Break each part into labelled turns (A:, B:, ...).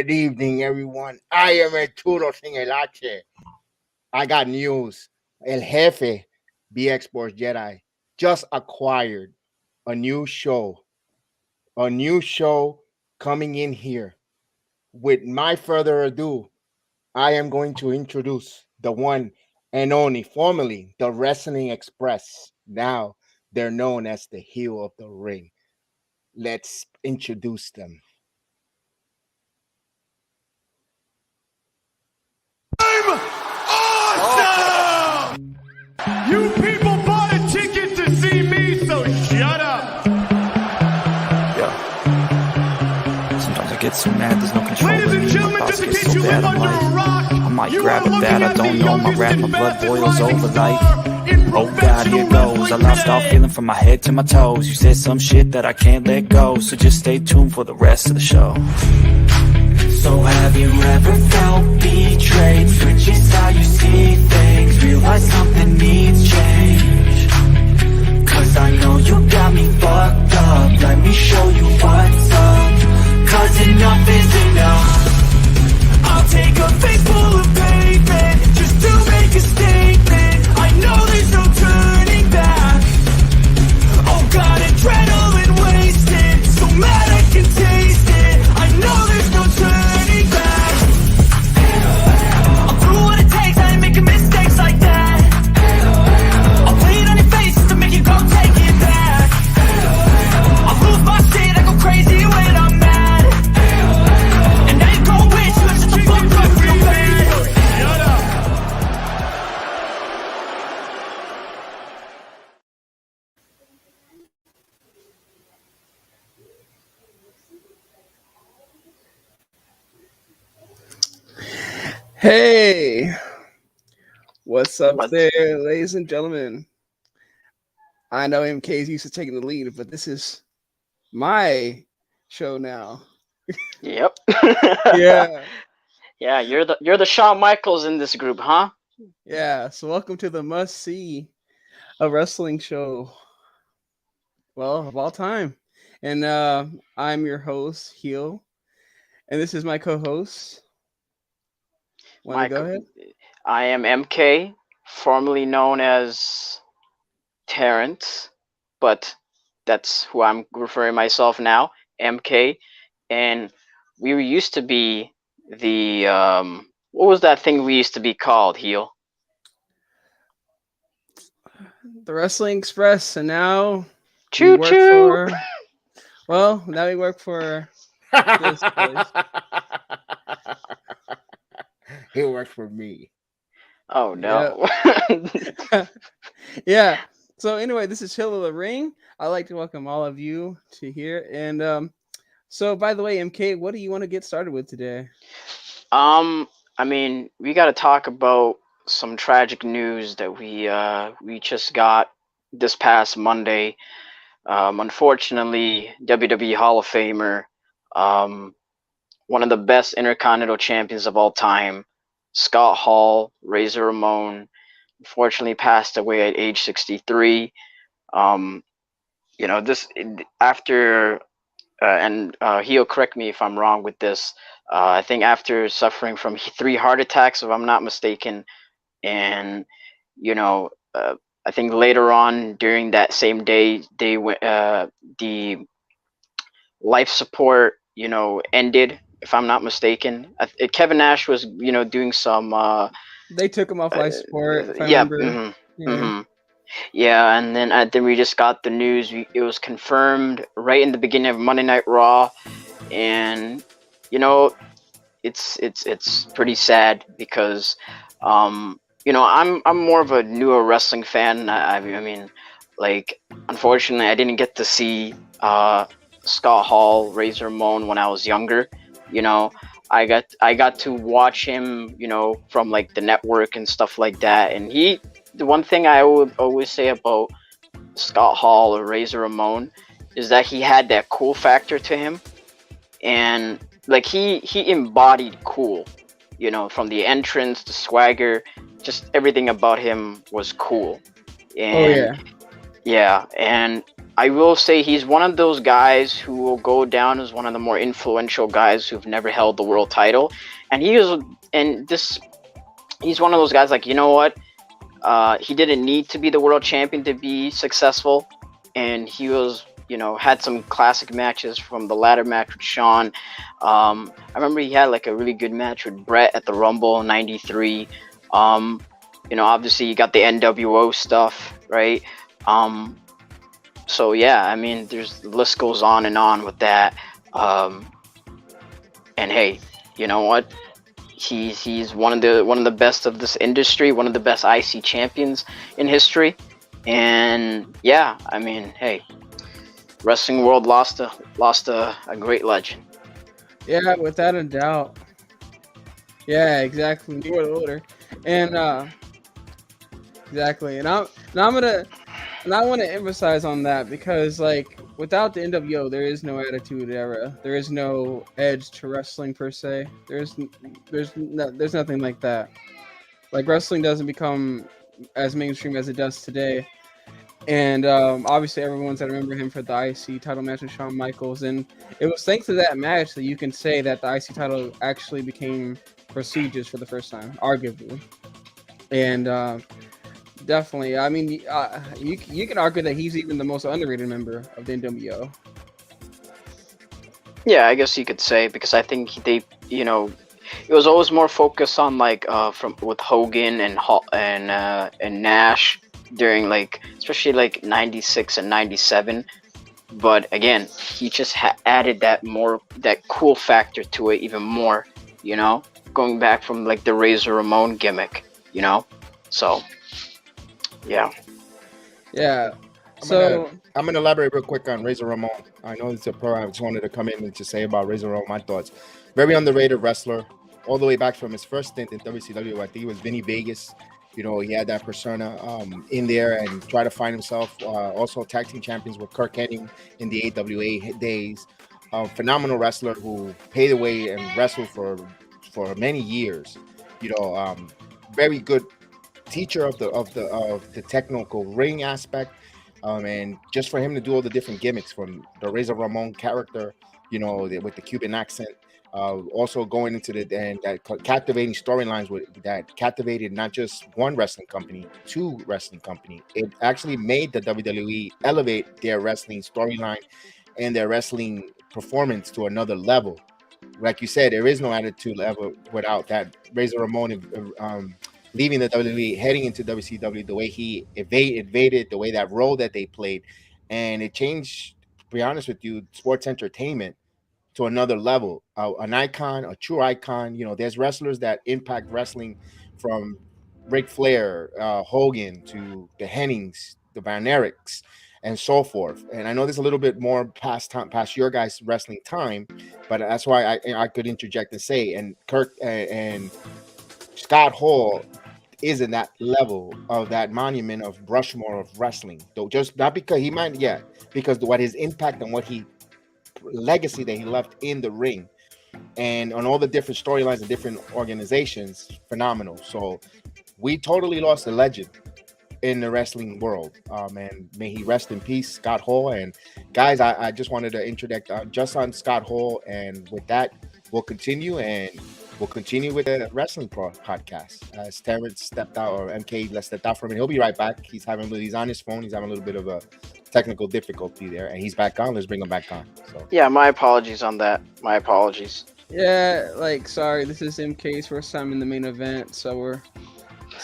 A: Good evening, everyone. I am Arturo Sin el H. I got news. El Jefe, BX Sports JEDI, just acquired a new show. A new show coming in here. With my further ado, I am going to introduce the one and only, formerly the Wrestling Express. Now they're known as the heel of the ring. Let's introduce them.
B: I'm awesome! You people bought a ticket to see me, so shut up!
C: Yeah. Sometimes I get so mad, there's no control.
B: Ladies and gentlemen, just in case you live under a rock,
C: I might
B: you
C: grab
B: are
C: a bat,
B: looking
C: I
B: at
C: don't
B: the
C: know, my
B: youngest
C: rap, my
B: and
C: blood
B: fastest
C: boils
B: rising
C: over like,
B: star in
C: oh God, here
B: professional
C: goes. I
B: wrestling
C: lost all
B: today.
C: feeling from my head to my toes. You said some shit that I can't let go, so just stay tuned for the rest of the show. So have you ever felt betrayed? Switches how you see things, realize something needs change. Cause I know you got me fucked up, let me show you what's up. Cause enough is enough. I'll take a face full of pavement just to make a statement. I know there's no turning back. Oh God, adrenaline wasted, so mad I can taste it. I know there's no turning back. I'll do what it takes, I ain't making mistakes like that. I'll play it on your face just to make you go take it back. I'll lose my shit, I go crazy when I'm mad. And now you gon' wish you shut the fuck up real bad.
B: Shut up!
D: Hey, what's up there, ladies and gentlemen? I know MK's used to taking the lead, but this is my show now.
E: Yep.
D: Yeah,
E: Yeah, you're the Shawn Michaels in this group, huh?
D: yeah. So welcome to the must-see a wrestling show, well, of all time. And I'm your host, Heel, and this is my co-host. Want to go ahead?
E: I am MK, formerly known as Terrence, but that's who I'm referring myself now, MK. And we used to be the what was that thing we used to be called, Heel?
D: The Wrestling Express, and now
E: Choo
D: we work
E: choo.
D: for. Well, now we work for this place.
A: He works for me.
E: Oh no.
D: Yeah. So anyway, this is Hill of the Ring. I'd like to welcome all of you to here. And so by the way, MK, what do you want to get started with today?
E: I mean, we got to talk about some tragic news that we just got this past Monday. Unfortunately, WWE Hall of Famer, one of the best Intercontinental Champions of all time, Scott Hall, Razor Ramon, unfortunately passed away at age 63. You know, this after, and he'll correct me if I'm wrong with this. I think after suffering from 3 heart attacks, if I'm not mistaken, and you know, I think later on during that same day, the life support, you know, ended. If I'm not mistaken, Kevin Nash was, you know, doing some.
D: They took him off life support, if I
E: Yeah.
D: remember. Yeah.
E: Yeah, and then we just got the news. It was confirmed right in the beginning of Monday Night Raw, and you know, it's pretty sad because, you know, I'm more of a newer wrestling fan. I mean, like, unfortunately, I didn't get to see Scott Hall, Razor Ramon when I was younger. You know, I got to watch him, you know, from like the network and stuff like that. And the one thing I would always say about Scott Hall or Razor Ramon is that he had that cool factor to him, and like he embodied cool, you know, from the entrance, the swagger, just everything about him was cool. And Yeah, and I will say he's one of those guys who will go down as one of the more influential guys who've never held the world title. And he's one of those guys like, you know what? He didn't need to be the world champion to be successful, and he was, had some classic matches from the ladder match with Shawn. I remember he had like a really good match with Brett at the Rumble in '93. Obviously you got the NWO stuff, right? So yeah, I mean, the list goes on and on with that. And hey, you know what? He's one of the best of this industry, one of the best IC champions in history. And yeah, I mean, hey, wrestling world lost a great legend.
D: Yeah, without a doubt. Yeah, exactly. New World Order, and exactly. And I want to emphasize on that because, like, without the NWO, there is no Attitude Era. There is no edge to wrestling per se. There's nothing like that. Like, wrestling doesn't become as mainstream as it does today. And obviously, everyone's going to remember him for the IC title match with Shawn Michaels. And it was thanks to that match that you can say that the IC title actually became prestigious for the first time, arguably. And definitely, I mean, you can argue that he's even the most underrated member of the NWO.
E: Yeah, I guess you could say, because I think it was always more focused on like with Hogan and Nash during like, especially like '96 and '97. But again, he just added that cool factor to it even more, going back from like the Razor Ramon gimmick, so yeah.
A: I'm gonna elaborate real quick on Razor Ramon. I know it's a pro. I just wanted to come in and to say about Razor Ramon my thoughts. Very underrated wrestler, all the way back from his first stint in WCW. I think it was Vinny Vegas. He had that persona in there and try to find himself. Also tag team champions with Kirk Hennig in the AWA days. Phenomenal wrestler who paid the way and wrestled for many years. Very good teacher of the technical ring aspect. And just for him to do all the different gimmicks from the Razor Ramon character, with the Cuban accent, also going into that captivating storylines that captivated not just one wrestling company, two wrestling company. It actually made the WWE elevate their wrestling storyline and their wrestling performance to another level. Like you said, there is no Attitude level without that Razor Ramon leaving the WWE, heading into WCW, the way he evaded, the way that role that they played. And it changed, to be honest with you, sports entertainment to another level. An icon, a true icon. There's wrestlers that impact wrestling, from Ric Flair, Hogan, to the Hennings, the Van Erichs, and so forth. And I know there's a little bit more past your guys' wrestling time, but that's why I could interject and say, and Kirk and Scott Hall is in that level of that monument of Rushmore of wrestling. Though just not because he might, because what his impact and what legacy that he left in the ring and on all the different storylines and different organizations, phenomenal. So we totally lost a legend in the wrestling world. And may he rest in peace, Scott Hall. And guys, I just wanted to interject just on Scott Hall, and with that, we'll continue with the wrestling podcast. As Terrence stepped out, or MK stepped out for a minute, he'll be right back. He's on his phone. He's having a little bit of a technical difficulty there, and he's back on. Let's bring him back on. So
E: yeah, my apologies on that. My apologies.
D: Yeah, sorry, this is MK's first time in the main event, so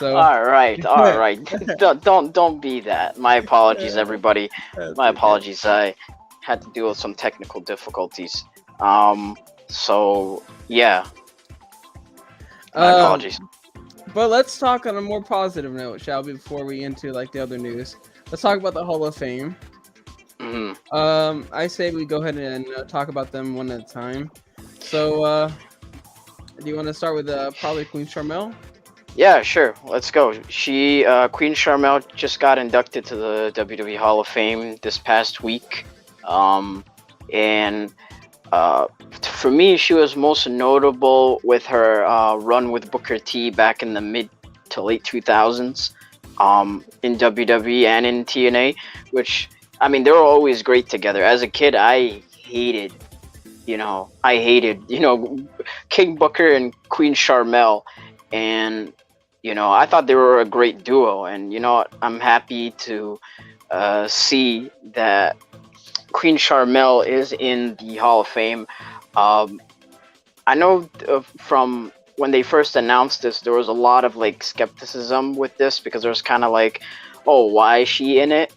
E: all right. Don't be that. My apologies, everybody. My apologies. I had to deal with some technical difficulties. So yeah. My apologies.
D: But let's talk on a more positive note, shall we? Before we into like the other news, let's talk about the Hall of Fame.
E: Mm-hmm.
D: I say we go ahead and talk about them one at a time. So, do you want to start with probably Queen Sharmell?
E: Yeah, sure. Let's go. Queen Sharmell just got inducted to the WWE Hall of Fame this past week, and for me, she was most notable with her run with Booker T back in the mid to late 2000s. in WWE and in TNA, which I mean they were always great together. As a kid, I hated King Booker and Queen Sharmell, and I thought they were a great duo. And I'm happy to see that Queen Sharmell is in the Hall of Fame. I know from when they first announced this, there was a lot of like skepticism with this because there was kind of like, oh, why is she in it?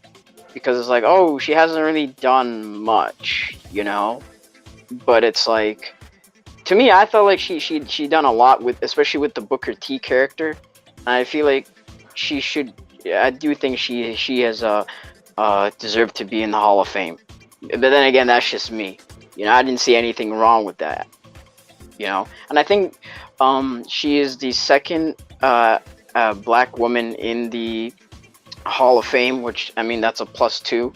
E: Because it's like, oh, she hasn't really done much, But it's like, to me, I felt like she done a lot with, especially with the Booker T character. And I feel like she should. I do think she has deserved to be in the Hall of Fame. But then again, that's just me. I didn't see anything wrong with that. And I think she is the second black woman in the Hall of Fame, which I mean that's a +2.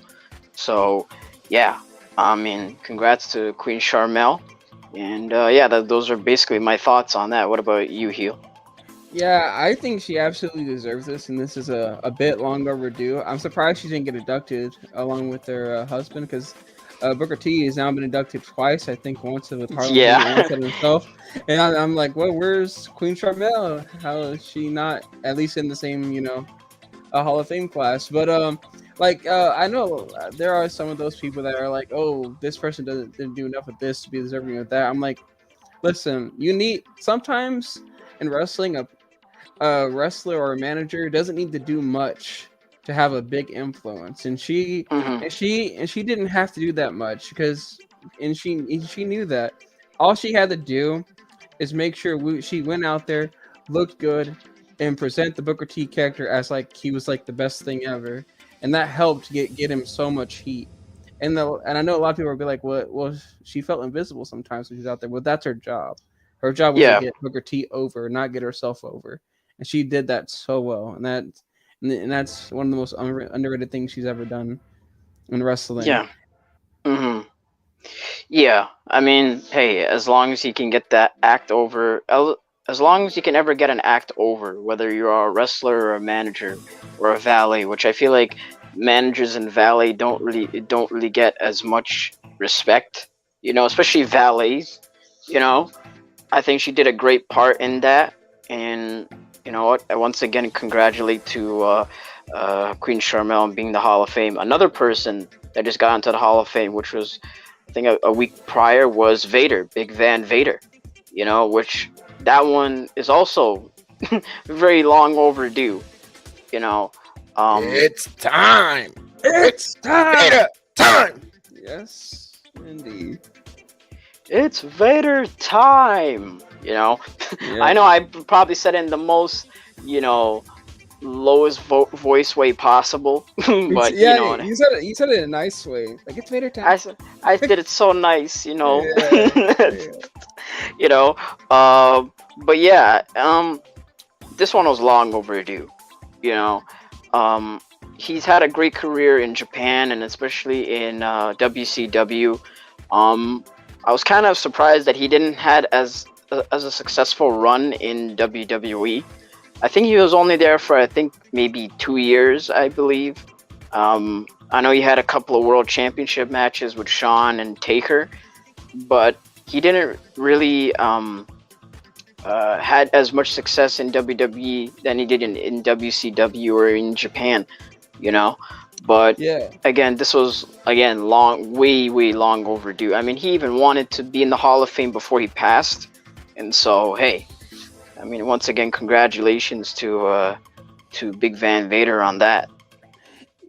E: So yeah, I mean congrats to Queen Sharmell, and those are basically my thoughts on that. What about you, Heel?
D: Yeah, I think she absolutely deserves this, and this is a bit long overdue. I'm surprised she didn't get inducted along with her husband, because Booker T has now been inducted twice. I think once with Harlem, once with himself. And I'm like, well, where's Queen Sharmell? How is she not at least in the same, Hall of Fame class? But I know there are some of those people that are like, oh, this person didn't do enough of this to be deserving of that. I'm like, listen, you need sometimes in wrestling a wrestler or a manager doesn't need to do much to have a big influence, and she didn't have to do that much because she knew that all she had to do is make sure she went out there, looked good, and present the Booker T character as like he was like the best thing ever, and that helped get him so much heat. And I know a lot of people will be like, well, she felt invisible sometimes when she's out there. Well, that's her job. Her job was to get Booker T over, not get herself over, and she did that so well. And that's one of the most underrated things she's ever done in wrestling.
E: Yeah. Mm-hmm. Yeah. I mean, hey, as long as you can get that act over, as long as you can ever get an act over, whether you're a wrestler or a manager or a valet, which I feel like managers and valet don't really get as much respect, especially valets. I think she did a great part in that, and you know what? I once again congratulate to Queen Sharmell on being the Hall of Fame. Another person that just got into the Hall of Fame, which was I think a week prior, was Vader, Big Van Vader. Which that one is also very long overdue.
A: It's time.
D: It's time.
A: Vader time.
D: Yes, indeed.
E: It's Vader time.
D: Yeah.
E: I know I probably said it in the most, lowest voice way possible, but
D: you said it in a nice way. Like it's Vader time.
E: I did it so nice, But yeah, this one was long overdue. He's had a great career in Japan and especially in WCW. I was kind of surprised that he didn't had as a successful run in WWE. I think he was only there for maybe 2 years, I believe. I know he had a couple of World Championship matches with Shawn and Taker, but he didn't really had as much success in WWE than he did in WCW or in Japan, But again, this was way long overdue. I mean, he even wanted to be in the Hall of Fame before he passed, and so hey, I mean, once again, congratulations to Big Van Vader on that.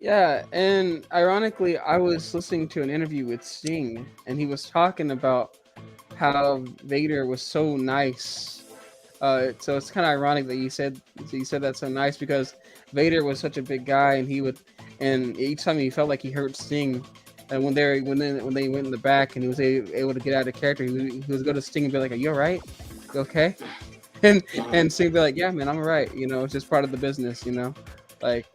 D: Yeah, and ironically, I was listening to an interview with Sting, and he was talking about how Vader was so nice. So it's kind of ironic that you said that so nice, because Vader was such a big guy, and each time he felt like he hurt Sting, and when they went in the back and he was able to get out of character, he was go to Sting and be like, "Are you all right? You okay?" And Sting would be like, "Yeah, man, I'm all right. It's just part of the business, Like,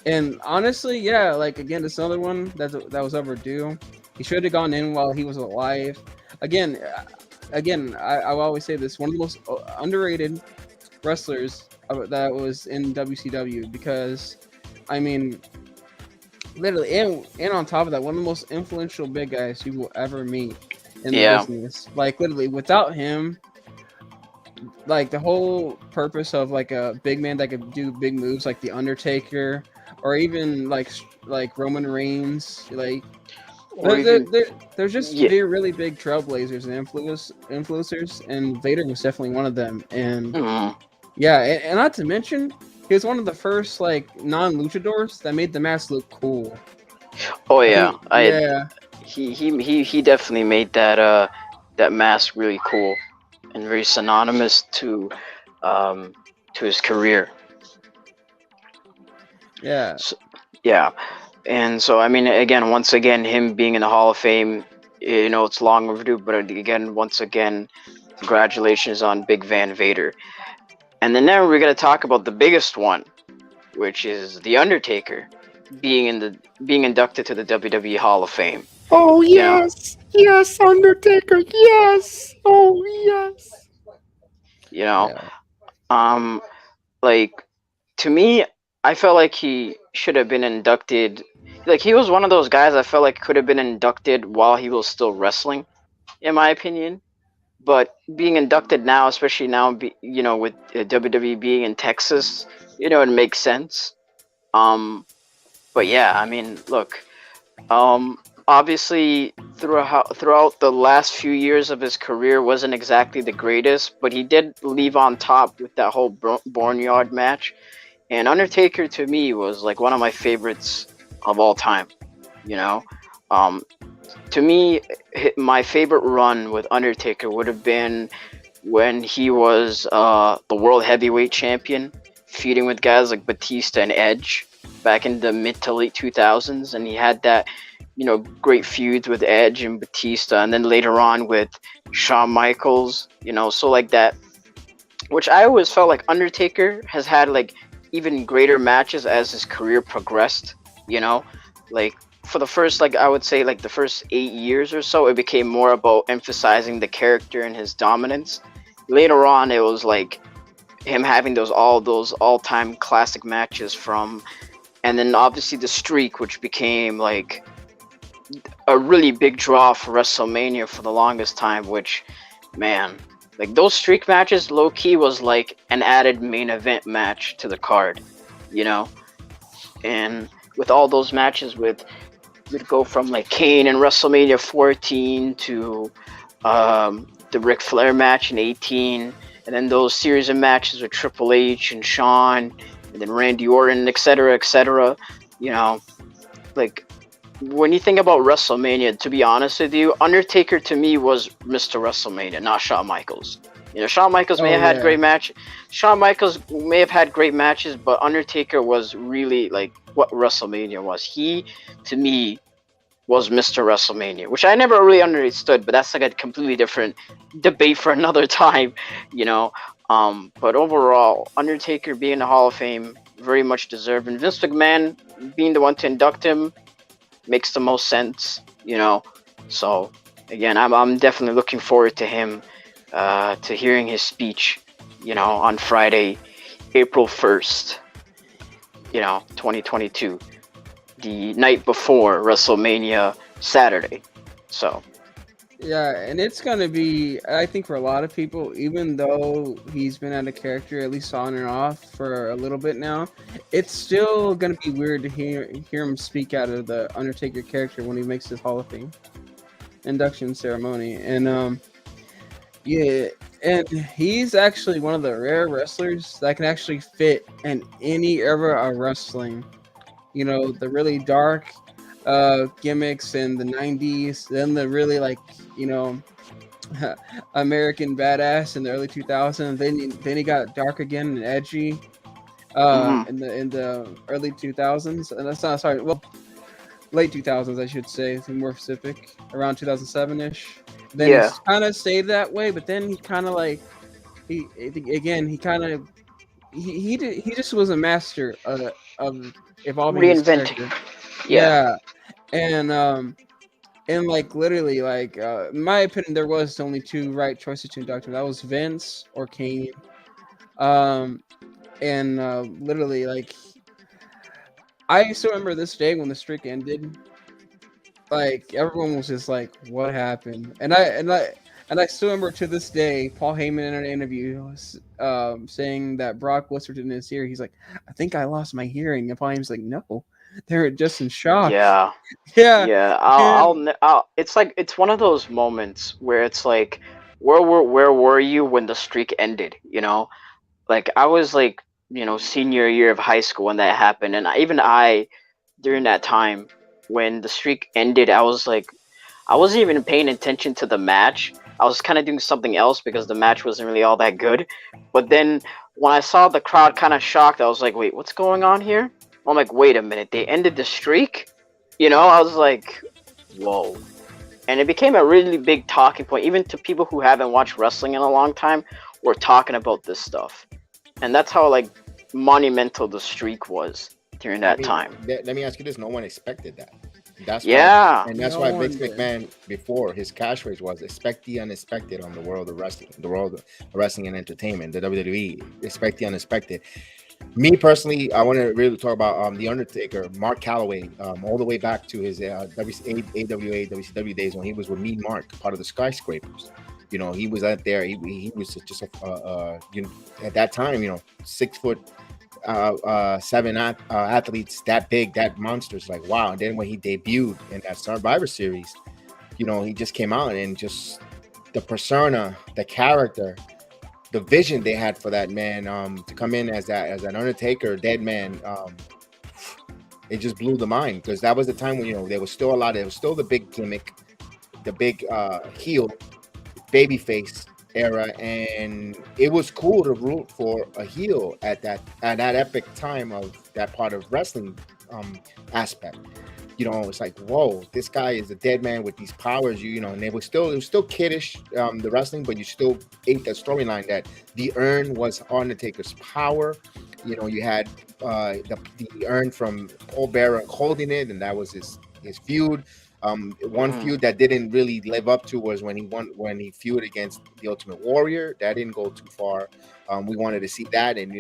D: and honestly, like again, this other one that was overdue. He should have gone in while he was alive. Again, I will always say this: one of the most underrated wrestlers that was in WCW, because I mean, literally, and on top of that, one of the most influential big guys you will ever meet in the
E: Yeah.
D: business. Like literally, without him, like the whole purpose of like a big man that could do big moves like the Undertaker, or even like Roman Reigns, like
E: Or even
D: they're just
E: yeah.
D: they're really big trailblazers and influencers, and Vader was definitely one of them. And
E: Mhm.
D: yeah, and not to mention, he was one of the first like non-luchadors that made the mask look cool.
E: Oh yeah.
D: Yeah,
E: He definitely made that mask really cool and very synonymous to his career.
D: yeah.
E: So, yeah. And so I mean, again, once again, him being in the Hall of Fame, it's long overdue. But again, once again, congratulations on Big Van Vader. And then now we're gonna talk about the biggest one, which is the Undertaker being inducted to the WWE Hall of Fame.
A: Oh
E: You know,
A: yes, yes, Undertaker, yes. Oh yes.
E: you know,
D: Yeah.
E: like to me, I felt like he should have been inducted. Like he was one of those guys I felt like could have been inducted while he was still wrestling, in my opinion. But being inducted now, especially now, with WWE being in Texas, it makes sense. But yeah, I mean, look, um, obviously throughout the last few years of his career wasn't exactly the greatest, but he did leave on top with that whole Barnyard match. And Undertaker to me was like one of my favorites of all time. You know, um, to me, my favorite run with Undertaker would have been when he was the world heavyweight champion, feuding with guys like Batista and Edge back in the mid to late 2000s, and he had that great feuds with Edge and Batista, and then later on with Shawn Michaels. So like that, which I always felt like Undertaker has had like even greater matches as his career progressed. Like for the first, like I would say, like the first 8 years or so, it became more about emphasizing the character and his dominance. Later on, it was like him having all those all-time classic matches from, and then obviously the streak, which became like a really big draw for WrestleMania for the longest time. Which, man, like those streak matches, low key was like an added main event match to the card, you know. And with all those matches, we'd go from like Kane in WrestleMania 14 to the Ric Flair match in 18, and then those series of matches with Triple H and Shawn, and then Randy Orton, etc., etc. Like when you think about WrestleMania, to be honest with you, Undertaker to me was Mr. WrestleMania, not Shawn Michaels. Shawn Michaels may have had great match. Shawn Michaels may have had great matches, but Undertaker was really like what WrestleMania was. He, to me, was Mr. WrestleMania, which I never really understood, but that's like a completely different debate for another time, But overall, Undertaker being in the Hall of Fame, very much deserved. And Vince McMahon being the one to induct him makes the most sense, So again, I'm definitely looking forward to him, to hearing his speech, on Friday, April 1st, 2022. The night before WrestleMania Saturday. So
D: Yeah, and it's gonna be, I think, for a lot of people, even though he's been out of character, at least on and off, for a little bit now, it's still gonna be weird to hear him speak out of the Undertaker character when he makes his Hall of Fame induction ceremony. And yeah, and he's actually one of the rare wrestlers that can actually fit in any era of wrestling. The really dark gimmicks in the 90s, then the really like American badass in the early 2000s. Then he got dark again and edgy in the early 2000s, and that's not sorry, well, late 2000s I should say, to be more specific, around 2007ish. Then
E: yeah,
D: he kind of stayed that way, but then he kind of like he kind of he just was a master of evolving his
E: reinventing.
D: character.
E: Yeah.
D: And like literally, like in my opinion, there was only two right choices to induct him. That was Vince or Kane. and literally, like, I still remember this day when the streak ended. Like, everyone was just like, "What happened?" And I still remember to this day, Paul Heyman in an interview was, saying that Brock whispered in his ear. He's like, "I think I lost my hearing." And Paul Heyman's like, "No, they're just in shock."
E: Yeah.
D: Yeah,
E: Yeah,
D: and
E: it's like it's one of those moments where it's like, where were you when the streak ended? You know, like I was like, senior year of high school when that happened, and even I, during that time when the streak ended, I was like, I wasn't even paying attention to the match. I was kind of doing something else because the match wasn't really all that good. But then when I saw the crowd kind of shocked, I was like, wait, what's going on here? I'm like, wait a minute, they ended the streak? I was like, whoa. And it became a really big talking point, even to people who haven't watched wrestling in a long time. We're talking about this stuff, and that's how like monumental the streak was during
A: I
E: that
A: mean,
E: time.
A: let me ask you this: no one expected that. That's why,
E: Yeah,
A: and that's
D: no
A: why
D: one
A: Vince
D: did.
A: McMahon before his catchphrase was "expect the unexpected" on the world of wrestling, the world of wrestling and entertainment, the WWE. Expect the unexpected. Me personally, I want to really talk about the Undertaker, Mark Calloway, all the way back to his AWA, WCW days when he was with Mean Mark, part of the Skyscrapers. He was out there. He was just at that time, 6 foot 7 athletes that big, that monsters, like wow. And then when he debuted in that Survivor Series, he just came out and just the persona, the character, the vision they had for that man to come in as an Undertaker, dead man. It just blew the mind because that was the time when there was still the big gimmick, the big heel babyface era, and it was cool to root for a heel at that epic time of that part of wrestling aspect. It's like, whoa, this guy is a dead man with these powers. And it was still kiddish, the wrestling, but you still ate that storyline that the urn was Undertaker's power. You had the urn from Paul Bearer holding it, and that was his feud. One feud that didn't really live up to was when he feuded against the Ultimate Warrior. That didn't go too far. We wanted to see that, and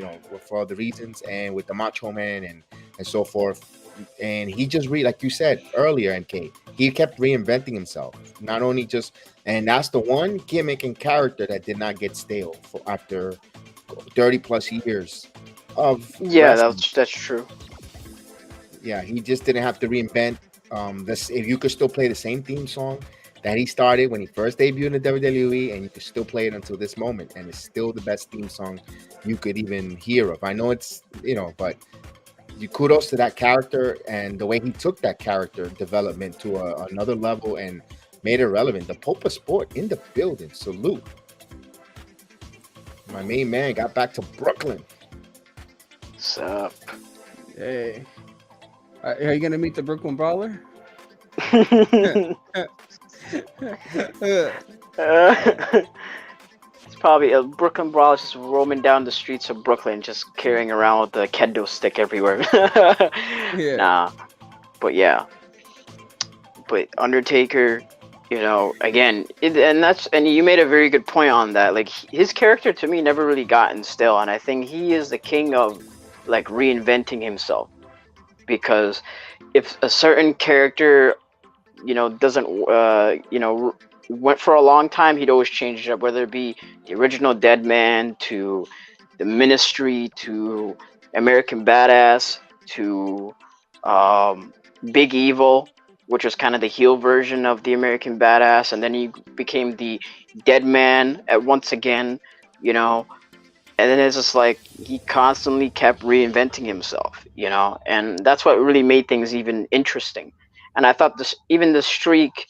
A: for other reasons, and with the Macho Man and so forth. And he just like you said earlier, NK, he kept reinventing himself. Not only and that's the one gimmick and character that did not get stale after 30 plus years of wrestling.
E: that's true.
A: Yeah, he just didn't have to reinvent. If you could still play the same theme song that he started when he first debuted in the WWE, and you could still play it until this moment, and it's still the best theme song you could even hear of. I know it's but kudos to that character and the way he took that character development to another level and made it relevant. The Pope of Sport in the building. Salute. My main man got back to Brooklyn.
E: What's up?
D: Hey, are you gonna meet the Brooklyn Brawler?
E: It's probably a Brooklyn Brawl just roaming down the streets of Brooklyn, just carrying around with the kendo stick everywhere.
D: Yeah.
E: Nah, but yeah. But Undertaker, again, and you made a very good point on that. Like his character to me never really gotten stale, and I think he is the king of like reinventing himself. Because if a certain character, doesn't, went for a long time, he'd always change it up, whether it be the original Dead Man to the Ministry to American Badass to Big Evil, which was kind of the heel version of the American Badass, and then he became the Dead Man once again, and then it's just like he constantly kept reinventing himself, and that's what really made things even interesting. And I thought even the streak,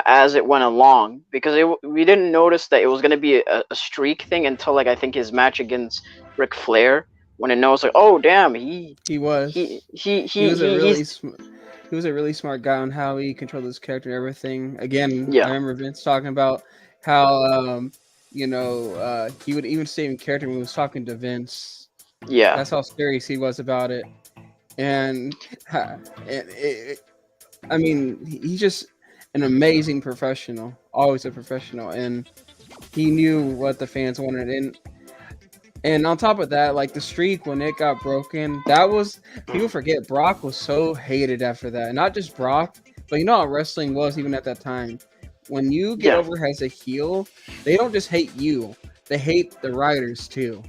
E: as it went along, because we didn't notice that it was going to be a streak thing until like I think his match against Ric Flair, when it knows like, oh damn, he
D: was a really smart guy on how he controlled his character and everything. Again,
E: Yeah.
D: I remember Vince talking about how he would even stay in character when he was talking to Vince.
E: Yeah.
D: That's how serious he was about it. And I mean, he's just an amazing professional, always a professional, and he knew what the fans wanted. And And on top of that, like the streak when it got broken, that was people forget Brock was so hated after that. Not just Brock, but you know how wrestling was even at that time. When you get
E: Yeah.
D: over as a heel, they don't just hate you; they hate the writers too.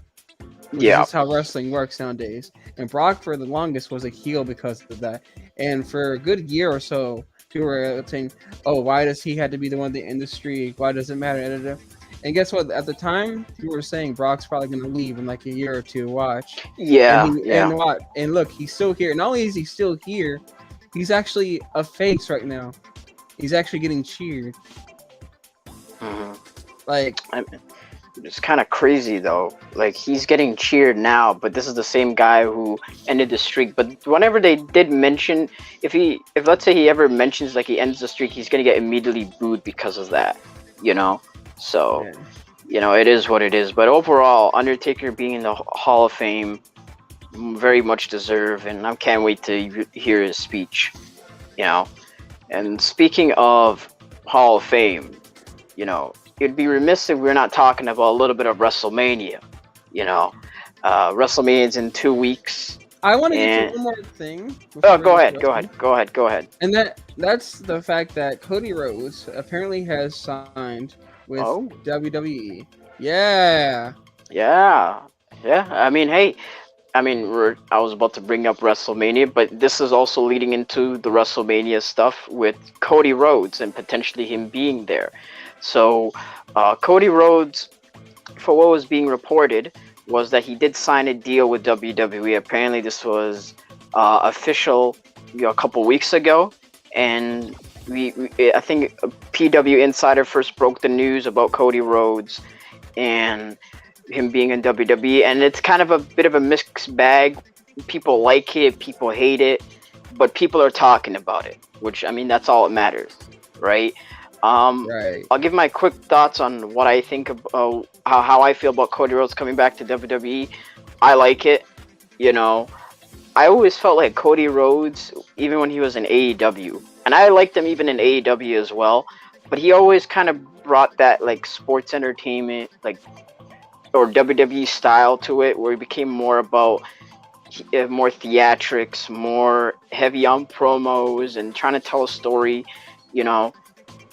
D: Which
E: Yeah.
D: is how wrestling works nowadays. And Brock, for the longest, was a heel because of that. And for a good year or so, people were saying, "Oh, why does he have to be the one to end the streak? Why does it matter?" And guess what? At the time, people were saying Brock's probably going to leave in like a year or two. Watch.
E: Yeah.
D: And
E: Yeah.
D: and look, he's still here. Not only is he still here, he's actually a face right now. He's actually getting cheered.
E: Mhm.
D: Like,
E: It's kind of crazy though. Like he's getting cheered now, but this is the same guy who ended the streak. But whenever they did mention, if let's say he ever mentions like he ends the streak, he's gonna get immediately booed because of that. You know, so
D: yeah.
E: you know it is what it is. But overall, Undertaker being in the Hall of Fame, very much deserved, and I can't wait to hear his speech. You know, and speaking of Hall of Fame, you know, it'd be remiss if we're not talking about a little bit of WrestleMania. You know, WrestleMania's in 2 weeks.
D: I want to get
E: And-
D: to one more thing.
E: Oh,
D: before
E: go
D: we
E: ahead,
D: get
E: go
D: to
E: ahead, go ahead, go ahead.
D: And that's the fact that Cody Rhodes apparently has signed with
E: Oh.
D: WWE. Yeah.
E: Yeah, yeah. I mean, hey, I mean, I was about to bring up WrestleMania, but this is also leading into the WrestleMania stuff with Cody Rhodes and potentially him being there. So, Cody Rhodes, for what was being reported, was that he did sign a deal with WWE. Apparently, this was official, a couple weeks ago, and I think PW Insider first broke the news about Cody Rhodes and him being in WWE, and it's kind of a bit of a mixed bag. People like it, people hate it, but people are talking about it, which I mean that's all that matters, right?
D: Right.
E: I'll give my quick thoughts on what I think about how I feel about Cody Rhodes coming back to WWE. I like it, you know. I always felt like Cody Rhodes, even when he was in AEW, and I liked him even in AEW as well, but he always kind of brought that like sports entertainment, like or WWE style to it, where it became more about more theatrics, more heavy on promos and trying to tell a story, you know.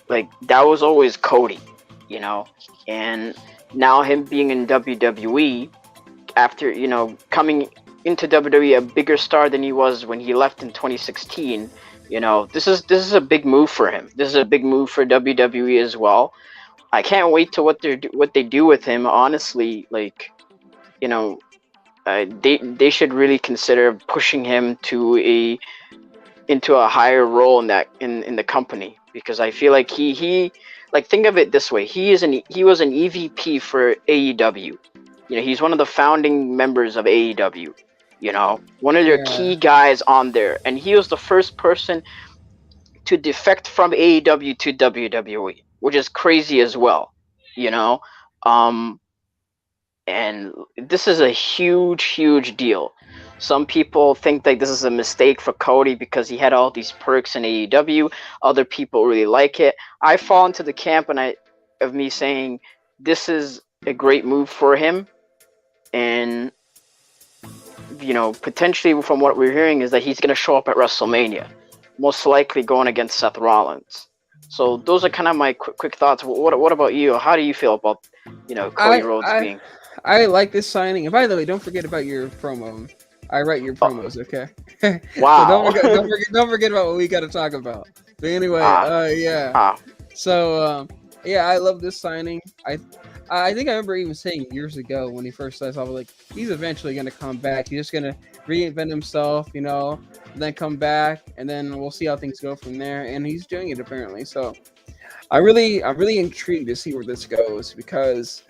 E: Like that was always Cody, you know. And now him being in WWE after, you know, coming into WWE a bigger star than he was when he left in 2016, you know, this is a big move for him. This is a big move for WWE as well. I can't wait to what they do with him. Honestly, like, you know, they should really consider pushing him into a higher role in the company, because I feel like he like, think of it this way: he was an EVP for AEW. You know, he's one of the founding members of AEW. You know, one of their key guys on there, and he was the first person to defect from AEW to WWE, which is crazy as well. You know, and this is a huge deal. Some people think that this is a mistake for Cody because he had all these perks in AEW. Other people really like it. I fall into the camp of me saying this is a great move for him, and you know, potentially from what we're hearing is that he's going to show up at WrestleMania, most likely going against Seth Rollins. So those are kind of my quick thoughts. What about you? How do you feel about, you know, Cody Rhodes being?
D: I like this signing. And by the way, don't forget about your promo. I write your promos, okay?
E: Wow.
D: So don't forget about what we got to talk about. But anyway, yeah. So yeah, I love this signing. I think I remember even saying years ago when he first started, I was like, he's eventually going to come back. He's just going to reinvent himself, you know, and then come back, and then we'll see how things go from there. And he's doing it apparently. So I'm really intrigued to see where this goes, because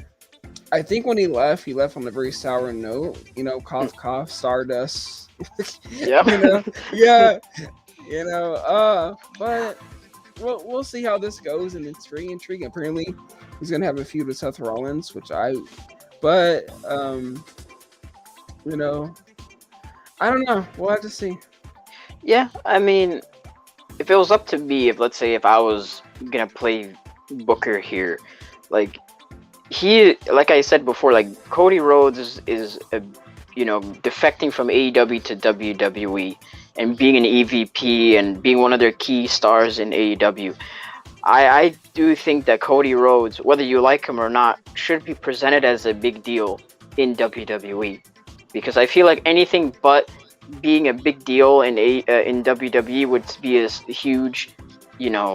D: I think when he left on a very sour note, you know, cough, Stardust.
E: Yep.
D: You know? Yeah. You know, but we'll see how this goes, and it's very intriguing. Apparently, he's gonna have a feud with Seth Rollins, but you know, I don't know. We'll have to see.
E: Yeah, I mean, if it was up to me, if let's say if I was gonna play Booker here, like, he, like I said before, like Cody Rhodes is defecting from AEW to WWE and being an EVP and being one of their key stars in AEW. I do think that Cody Rhodes, whether you like him or not, should be presented as a big deal in WWE, because I feel like anything but being a big deal in WWE would be a huge, huge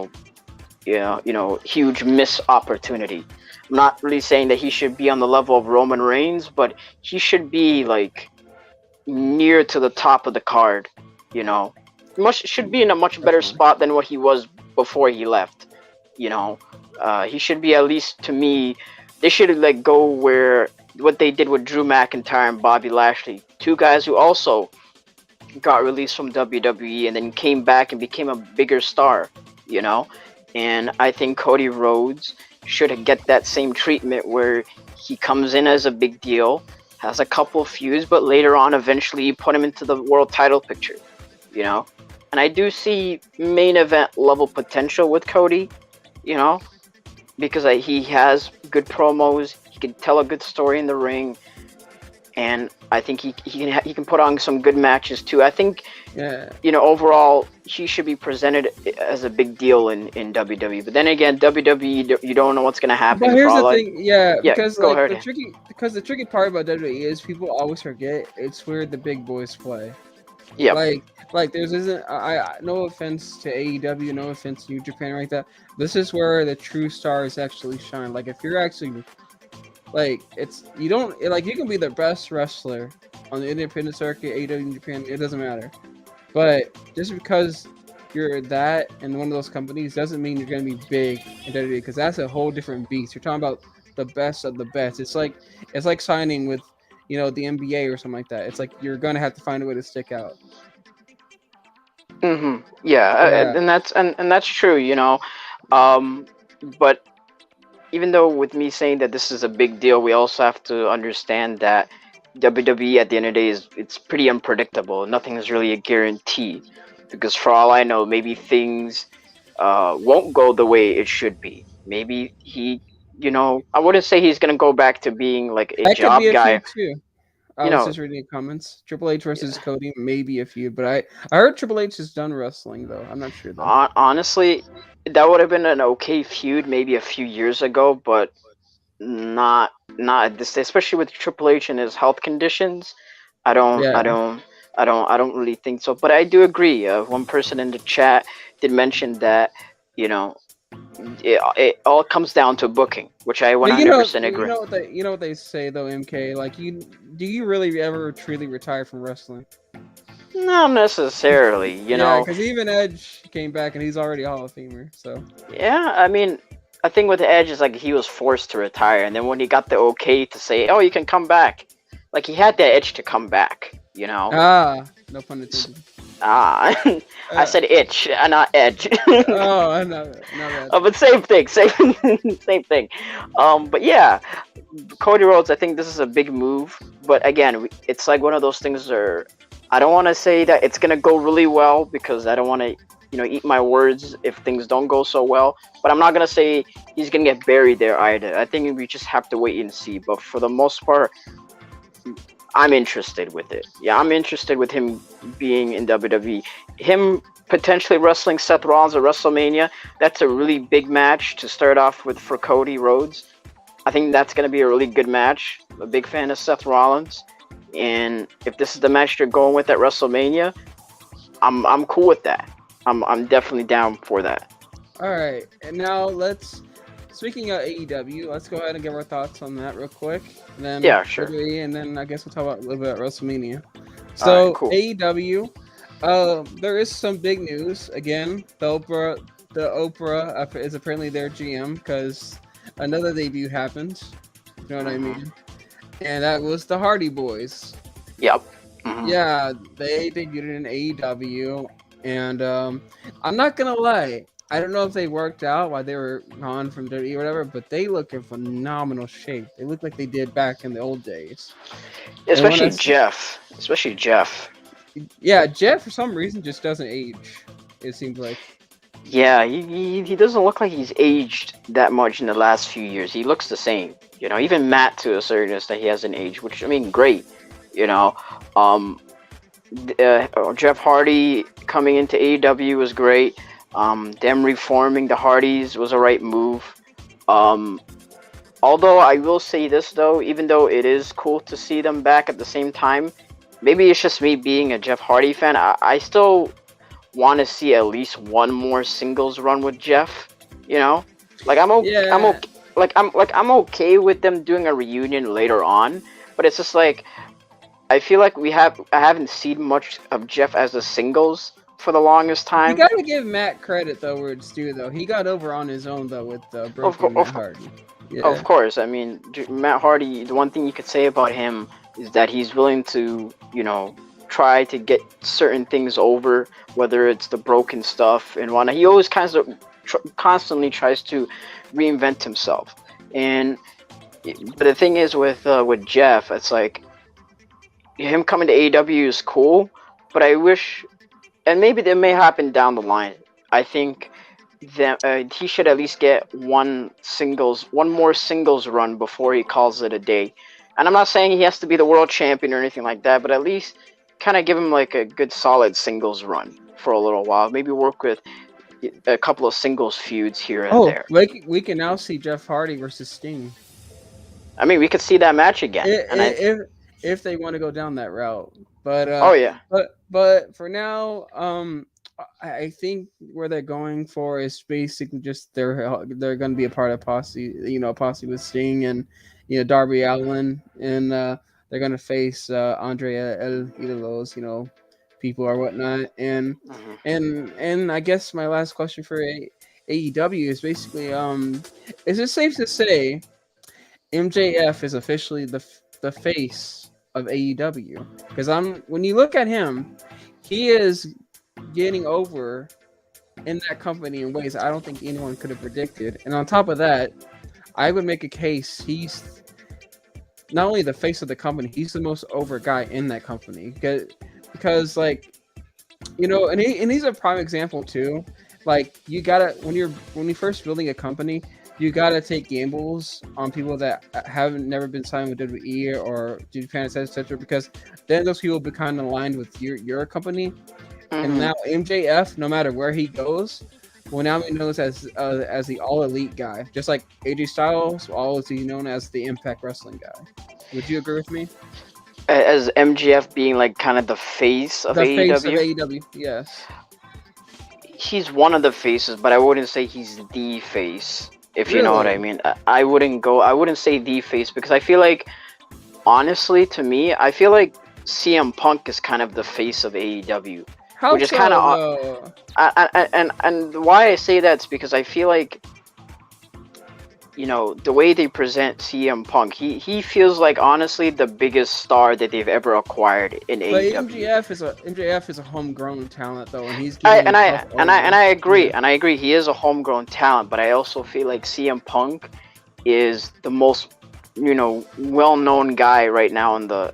E: miss opportunity. I'm not really saying that he should be on the level of Roman Reigns, but he should be like near to the top of the card. Should be in a much better spot than what he was before he left. He should be, at least to me, they should like go where what they did with Drew McIntyre and Bobby Lashley, two guys who also got released from WWE and then came back and became a bigger star. And I think Cody Rhodes should get that same treatment where he comes in as a big deal, has a couple of feuds, but later on, eventually, you put him into the world title picture. And I do see main event level potential with Cody. Because he has good promos, he can tell a good story in the ring, and I think he can put on some good matches too. I think, overall, he should be presented as a big deal in WWE. But then again, WWE, you don't know what's gonna happen.
D: But here's the thing, because like the tricky part about WWE is people always forget it's where the big boys play.
E: Yeah.
D: Like there's isn't I no offense to AEW, no offense to New Japan like that. This is where the true stars actually shine. Like if you're actually like you can be the best wrestler on the independent circuit, AEW in Japan, it doesn't matter. But just because you're that in one of those companies doesn't mean you're gonna be big in WWE, because that's a whole different beast. You're talking about the best of the best. It's like signing with the NBA or something like that. It's like you're gonna have to find a way to stick out.
E: Yeah. And that's true. But even though with me saying that this is a big deal, we also have to understand that WWE at the end of the day it's pretty unpredictable. Nothing is really a guarantee, because for all I know, maybe things won't go the way it should be. Maybe he, I wouldn't say he's gonna go back to being like a job guy.
D: Too. I was just reading the comments. Triple H versus Cody, maybe a feud, but I heard Triple H has done wrestling though. I'm not sure though.
E: Honestly, that would have been an okay feud maybe a few years ago, but not at this, especially with Triple H and his health conditions. I don't really think so. But I do agree. One person in the chat did mention that it all comes down to booking, which I 100% agree.
D: You know what they say though, MK. Like, do you really ever truly retire from wrestling?
E: Not necessarily,
D: Yeah, because even Edge came back and he's already a Hall of Famer. So
E: yeah, I mean, I think with Edge is like he was forced to retire, and then when he got the okay to say, "Oh, you can come back," like he had that itch to come back.
D: No pun intended.
E: I said itch, not edge.
D: Oh, no.
E: But same thing. But yeah, Cody Rhodes, I think this is a big move. But again, it's like one of those things where I don't want to say that it's gonna go really well, because I don't want to, eat my words if things don't go so well. But I'm not gonna say he's gonna get buried there either. I think we just have to wait and see. But for the most part, I'm interested with it. Yeah, I'm interested with him being in WWE. Him potentially wrestling Seth Rollins at WrestleMania. That's a really big match to start off with for Cody Rhodes. I think that's going to be a really good match. I'm a big fan of Seth Rollins. And if this is the match you're going with at WrestleMania, I'm cool with that. I'm definitely down for that.
D: All right. And now speaking of AEW, let's go ahead and give our thoughts on that real quick. And then
E: sure.
D: And then I guess we'll talk about a little bit about WrestleMania. So
E: right, cool.
D: AEW, there is some big news. Again, the Oprah is apparently their GM, because another debut happened. You know what I mean? And that was the Hardy Boys.
E: Yep.
D: Yeah, they debuted in AEW, and I'm not gonna lie. I don't know if they worked out while they were gone from WWE or whatever, but they look in phenomenal shape. They look like they did back in the old days.
E: Especially Jeff.
D: Yeah, Jeff for some reason just doesn't age, it seems like.
E: Yeah, he doesn't look like he's aged that much in the last few years. He looks the same. You know, even Matt to a certain extent, he hasn't aged, which I mean, great. You know, um, Jeff Hardy coming into AEW was great. Them reforming the Hardys was a right move. Um, Although I will say this though, even though it is cool to see them back at the same time, maybe it's just me being a Jeff Hardy fan. I still want to see at least one more singles run with Jeff. You know, like I'm okay, I'm okay with them doing a reunion later on, but it's just like I feel like I haven't seen much of Jeff as a singles for the longest
D: You
E: time.
D: gotta give Matt credit though, where it's due though. He got over on his own though with Broken Matt Hardy. Yeah.
E: Of course, I mean Matt Hardy. The one thing you could say about him is that he's willing to, you know, try to get certain things over, whether it's the broken stuff and whatnot. He always constantly tries to reinvent himself. But the thing is with Jeff, it's like him coming to AEW is cool, but I wish, and maybe that may happen down the line. I think that he should at least get one more singles run before he calls it a day. And I'm not saying he has to be the world champion or anything like that, but at least kind of give him like a good solid singles run for a little while. Maybe work with a couple of singles feuds here and there.
D: We can now see Jeff Hardy versus Sting.
E: I mean, we could see that match again.
D: If they want to go down that route. But
E: oh yeah.
D: But for now, I think where they're going for is basically just they're going to be a part of posse with Sting and Darby Allin, and they're going to face Andrea El Idolo's people or whatnot, and I guess my last question for AEW is basically is it safe to say MJF is officially the face of AEW? Because when you look at him, he is getting over in that company in ways I don't think anyone could have predicted. And on top of that, I would make a case he's not only the face of the company, he's the most over guy in that company. Because like, and he's a prime example too. Like, you gotta when you're first building a company, you gotta take gambles on people that haven't never been signed with WWE or Japan, etc. Because then those people become aligned with your company. And now MJF, no matter where he goes, will now be known as the all elite guy, just like AJ Styles will always be known as the Impact Wrestling guy. Would you agree with me?
E: As MJF being like kind of the face of AEW?
D: Face of AEW, yes.
E: He's one of the faces, but I wouldn't say he's the face, if you know what I mean. I wouldn't say the face, because I feel like, honestly, to me, I feel like CM Punk is kind of the face of AEW.
D: How
E: which is kind of and why I say that's because I feel like, the way they present CM Punk, he feels like honestly the biggest star that they've ever acquired in AEW.
D: But MJF is a homegrown talent though, and he's
E: I agree he is a homegrown talent, but I also feel like CM Punk is the most well-known guy right now in the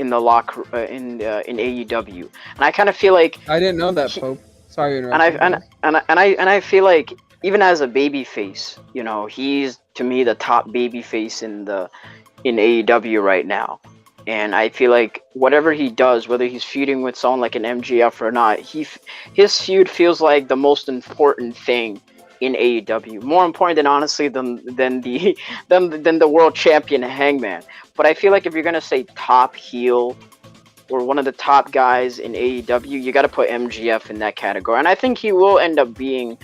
E: locker in AEW, and I kind of feel like
D: I didn't know that, Pope. Sorry to interrupt.
E: And I feel like even as a babyface, he's to me the top babyface in AEW right now, and I feel like whatever he does, whether he's feuding with someone like an MJF or not, his feud feels like the most important thing in AEW, more important than honestly than the world champion Hangman. But I feel like if you're gonna say top heel or one of the top guys in AEW, you got to put MJF in that category, and I think he will end up being,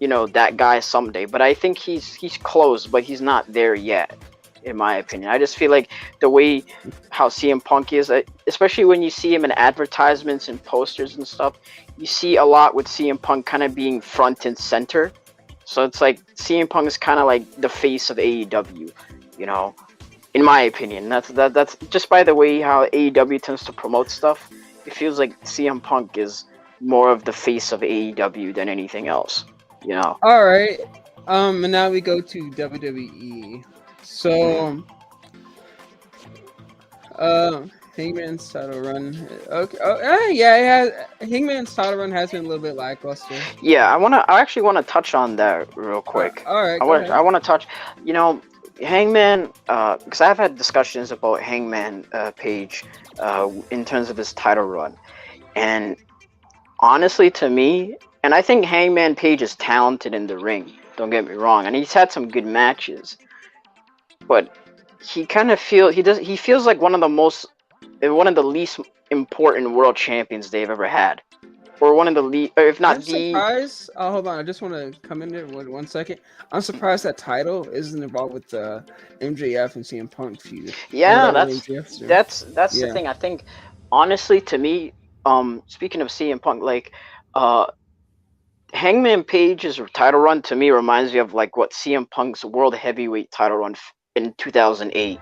E: that guy someday. But I think he's close, but he's not there yet, in my opinion. I just feel like the way how CM Punk is, especially when you see him in advertisements and posters and stuff, you see a lot with CM Punk kind of being front and center. So it's like CM Punk is kind of like the face of AEW, in my opinion. That's just by the way how AEW tends to promote stuff. It feels like CM Punk is more of the face of AEW than anything else,
D: All right. And now we go to WWE. So, Hangman's title run. Okay. Oh, yeah. Hangman's title run has been a little bit lackluster.
E: Yeah, I actually wanna touch on that real quick.
D: All right.
E: I
D: Go ahead.
E: wanna touch. You know, Hangman. Because I've had discussions about Hangman Page, in terms of his title run, and honestly, to me, and I think Hangman Page is talented in the ring. Don't get me wrong, and he's had some good matches, but he kind of he feels like one of the least important world champions they've ever had, or one of the least, if not
D: I'm
E: the.
D: surprised. Oh, hold on. I just want to come in there one second. I'm surprised that title isn't involved with the MJF and CM Punk feud.
E: Yeah,
D: Whatever
E: that's
D: MJF's doing.
E: that's the
D: Yeah.
E: thing. I think, honestly, to me, speaking of CM Punk, like, Hangman Page's title run to me reminds me of like what CM Punk's World Heavyweight title run in 2008,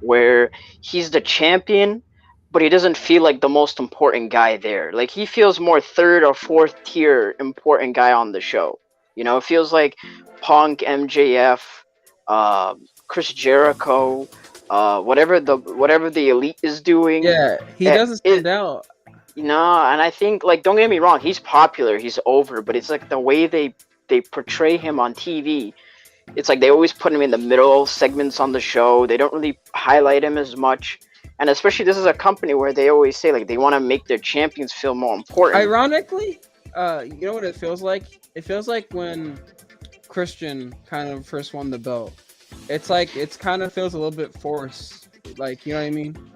E: where he's the champion, but he doesn't feel like the most important guy there. Like, he feels more third or fourth tier important guy on the show. You know, it feels like Punk, MJF, Chris Jericho, whatever the Elite is doing.
D: Yeah, he doesn't stand out.
E: No, and I think, like, don't get me wrong, he's popular, he's over, but it's like the way they portray him on TV. It's like they always put him in the middle segments on the show. They don't really highlight him as much. And especially, this is a company where they always say, like, they want to make their champions feel more important.
D: Ironically, you know what it feels like? It feels like when Christian kind of first won the belt. It's like it's kind of feels a little bit forced. Like, you know what I mean?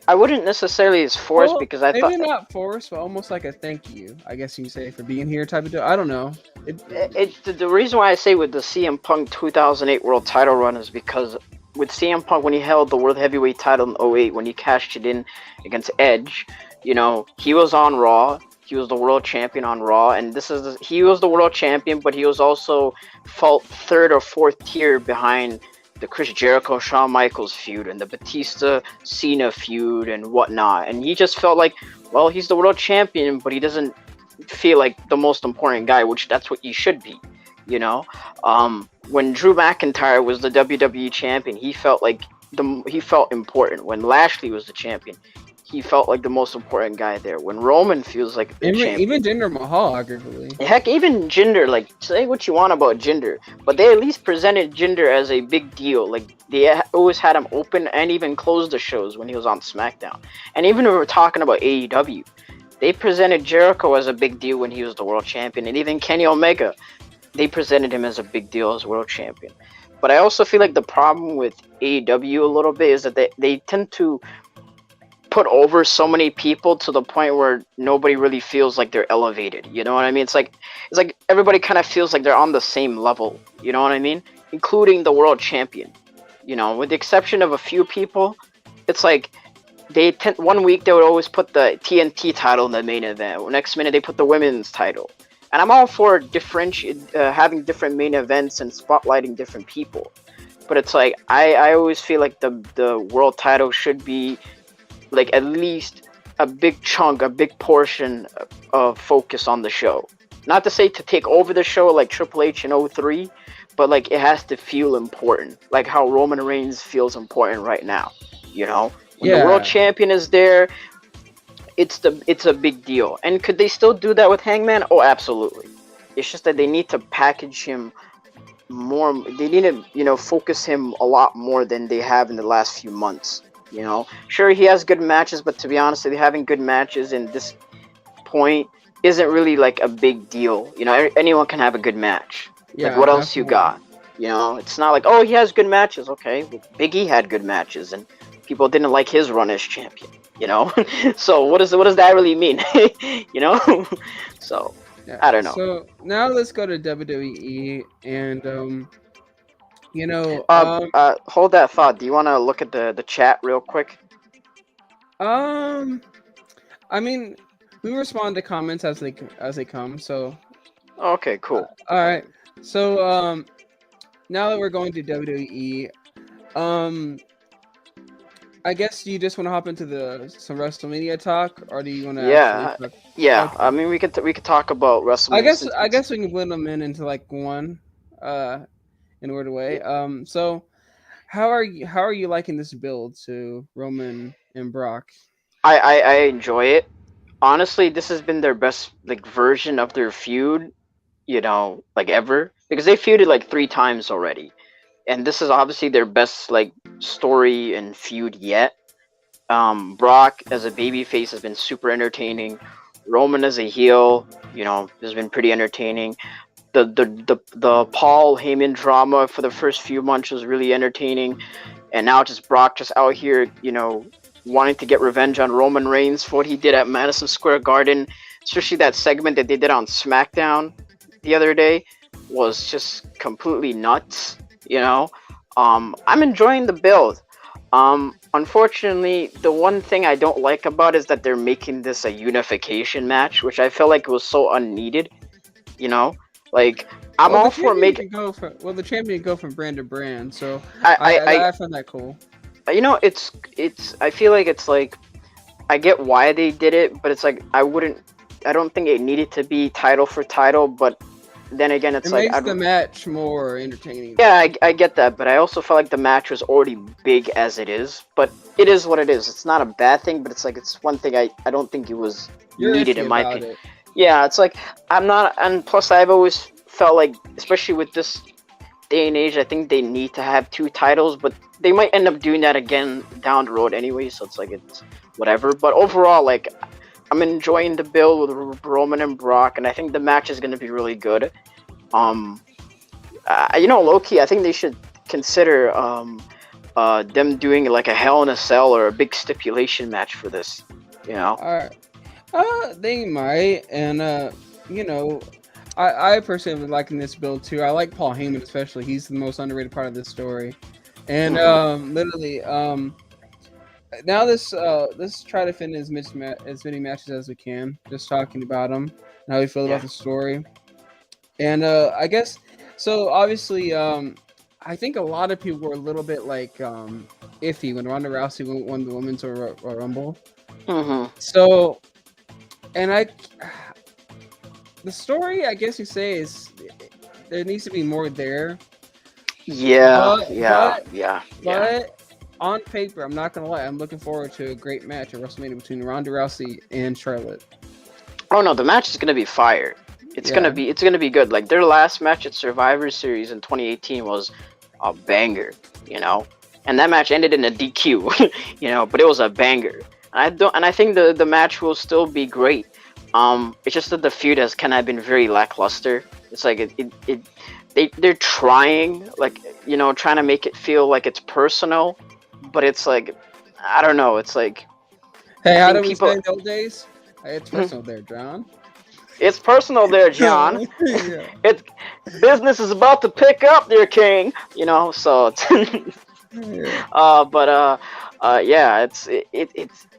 E: I wouldn't necessarily as forced,
D: Well,
E: because I
D: maybe
E: thought
D: not forced, but almost like a thank you, I guess you can say, for being here type of deal. I don't know.
E: the reason why I say with the CM Punk 2008 World Title run is because with CM Punk, when he held the World Heavyweight title in 2008, when he cashed it in against Edge, you know, he was on Raw. He was the world champion on Raw, and he was the world champion, but he was also felt third or fourth tier behind the Chris Jericho Shawn Michaels feud and the Batista Cena feud and whatnot. And he just felt like, well, he's the world champion, but he doesn't feel like the most important guy, which that's what he should be, you know. When Drew McIntyre was the WWE champion, he felt important. When Lashley was the champion, he felt like the most important guy there. When Roman feels like the champion.
D: Even Jinder Mahal, arguably.
E: Heck, even Jinder, like, say what you want about Jinder, but they at least presented Jinder as a big deal. Like, they always had him open and even close the shows when he was on SmackDown. And even if we're talking about AEW, they presented Jericho as a big deal when he was the world champion. And even Kenny Omega, they presented him as a big deal as world champion. But I also feel like the problem with AEW a little bit is that they tend to put over so many people to the point where nobody really feels like they're elevated. You know what I mean? It's like everybody kind of feels like they're on the same level. You know what I mean? Including the world champion. You know, with the exception of a few people, it's like one week they would always put the TNT title in the main event. Next minute they put the women's title. And I'm all for having different main events and spotlighting different people. But it's like I always feel like the world title should be like at least a big chunk, a big portion of focus on the show. Not to say to take over the show like Triple H in 2003, but like it has to feel important. Like how Roman Reigns feels important right now. You know? When the world champion is there, it's a big deal. And could they still do that with Hangman? Oh, absolutely. It's just that they need to package him more. They need to, you know, focus him a lot more than they have in the last few months. You know, sure, he has good matches, but to be honest, having good matches in this point isn't really like a big deal. You know, anyone can have a good match.
D: Yeah,
E: like, what else you got? You know, it's not like, oh, he has good matches. Okay, well, Big E had good matches, and people didn't like his run as champion. You know, so what does that really mean? You know, so
D: Yeah.
E: I don't know.
D: So now let's go to WWE and you know,
E: hold that thought. Do you want to look at the chat real quick?
D: I mean, we respond to comments as they come. So
E: Okay, cool.
D: all right. So now that we're going to WWE, I guess you just want to hop into some WrestleMania talk, or do you want to?
E: Yeah.
D: Okay.
E: I mean, we could talk about WrestleMania.
D: I guess we can blend them into like one, in a weird way. So how are you liking this build to Roman and Brock?
E: I enjoy it. Honestly, this has been their best like version of their feud, like ever, because they feuded like 3 times already, and this is obviously their best like story and feud yet. Brock as a babyface has been super entertaining. Roman as a heel, has been pretty entertaining. The Paul Heyman drama for the first few months was really entertaining, and now just Brock just out here, wanting to get revenge on Roman Reigns for what he did at Madison Square Garden, especially that segment that they did on SmackDown the other day was just completely nuts. I'm enjoying the build. Unfortunately, the one thing I don't like about it is that they're making this a unification match, which I feel like was so unneeded. Like I'm all for making.
D: The champion go from brand to brand, so
E: I
D: I find that cool.
E: It's I feel like it's like I get why they did it, but it's like I don't think it needed to be title for title, but then again it
D: makes the match more entertaining.
E: Yeah, I get that, but I also felt like the match was already big as it is, but it is what it is. It's not a bad thing, but it's like it's one thing I don't think it was needed in my opinion. Yeah, it's like I'm not, and plus I've always felt like, especially with this day and age, I think they need to have 2 titles, but they might end up doing that again down the road anyway, so it's like it's whatever. But overall, like I'm enjoying the build with Roman and Brock, and I think the match is going to be really good. Low-key, I think they should consider them doing like a Hell in a Cell or a big stipulation match for this.
D: Alright. They might, and I personally am liking this build too. I like Paul Heyman especially. He's the most underrated part of this story. And literally, now let's try to fit in as many matches as we can. Just talking about them and how we feel about the story. And I guess so. Obviously, I think a lot of people were a little bit like iffy when Ronda Rousey won the Women's Rumble.
E: Mm-hmm.
D: So, and the story, I guess you say, is there needs to be more there. But on paper, I'm not gonna lie, I'm looking forward to a great match at WrestleMania between Ronda Rousey and Charlotte.
E: Oh no, the match is gonna be fire. It's gonna be good. Like their last match at Survivor Series in 2018 was a banger, and that match ended in a DQ, but it was a banger. And I think the match will still be great. It's just that the feud has kind of been very lackluster. It's like they're trying, like, trying to make it feel like it's personal, but it's like, I don't know. It's like,
D: hey, how do we say in those days? Hey, it's personal there, John.
E: It's personal there, John. It's business is about to pick up there, King. So it's